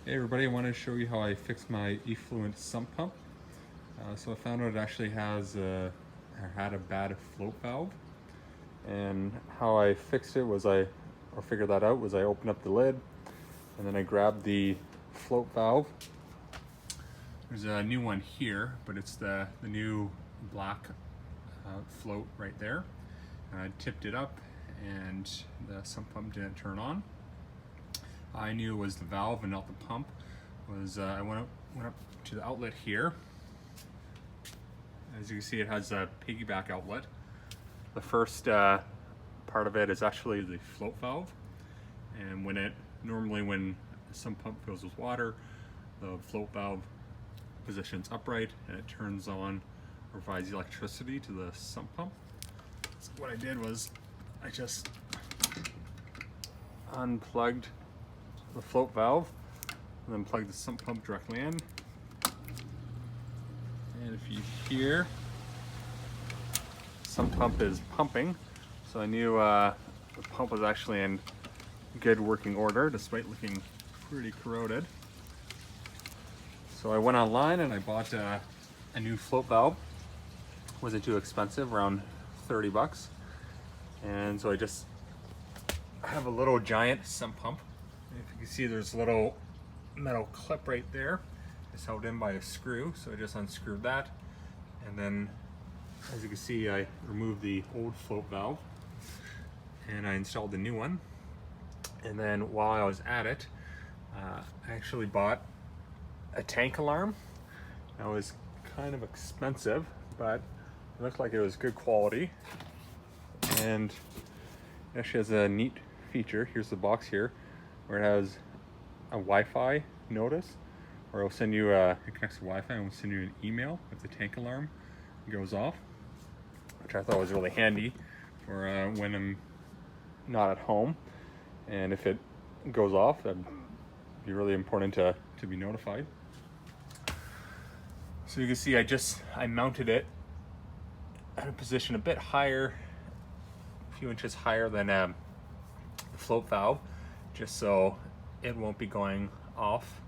Hey everybody, I wanted to show you how I fixed my effluent sump pump. So I found out it actually had a bad float valve, and how I fixed it was or figured that out was I opened up the lid and then I grabbed the float valve. There's a new one here, but it's the new black float right there. And I tipped it up and the sump pump didn't turn on. I knew it was the valve and not the pump. I went up to the outlet here. As you can see, it has a piggyback outlet. The first part of it is actually the float valve, and normally when the sump pump fills with water, the float valve positions upright and it turns on or provides electricity to the sump pump. So what I did was I just unplugged the float valve and then plug the sump pump directly in. And if you hear, sump pump is pumping, so I knew the pump was actually in good working order despite looking pretty corroded. So I went online and I bought a new float valve. Wasn't too expensive, around 30 bucks. And so I have a little giant sump pump. If you can see, there's a little metal clip right there. It's held in by a screw, so I just unscrewed that. And then, as you can see, I removed the old float valve and I installed the new one. And then while I was at it, I actually bought a tank alarm. That was kind of expensive, but it looked like it was good quality. And it actually has a neat feature. Here's the box here, where it has a Wi-Fi notice, or it'll send you it connects to Wi-Fi and will send you an email if the tank alarm goes off, which I thought was really handy for when I'm not at home. And if it goes off, that'd be really important to be notified. So you can see I mounted it at a position a bit higher, a few inches higher than the float valve, just so it won't be going off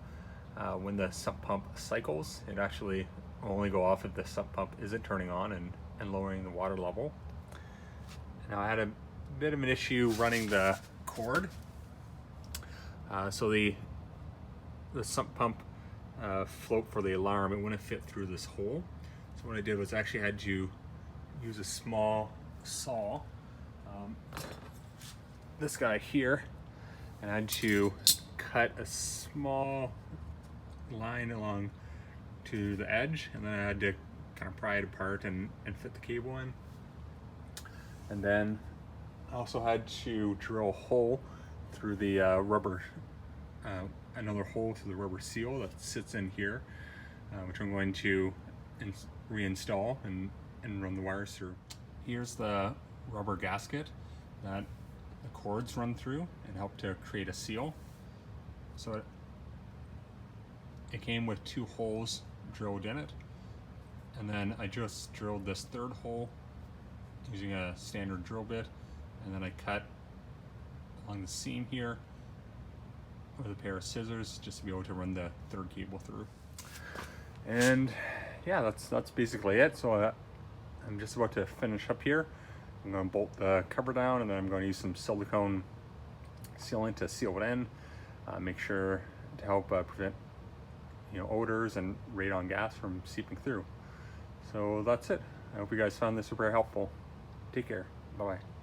when the sump pump cycles. It actually will only go off if the sump pump isn't turning on and lowering the water level. Now I had a bit of an issue running the cord. So the sump pump float for the alarm, it wouldn't fit through this hole. So what I did was actually had to use a small saw, this guy here, and I had to cut a small line along to the edge, and then I had to kind of pry it apart and fit the cable in. And then I also had to drill a hole through the another hole through the rubber seal that sits in here, which I'm going to reinstall and run the wires through. Here's the rubber gasket that the cords run through and help to create a seal. So it came with 2 holes drilled in it, and then I just drilled this third hole using a standard drill bit, and then I cut along the seam here with a pair of scissors just to be able to run the third cable through. And yeah, that's basically it. So I'm just about to finish up here. I'm going to bolt the cover down, and then I'm going to use some silicone sealant to seal it in, make sure to help prevent odors and radon gas from seeping through. So that's it. I hope you guys found this super helpful. Take care. Bye-bye.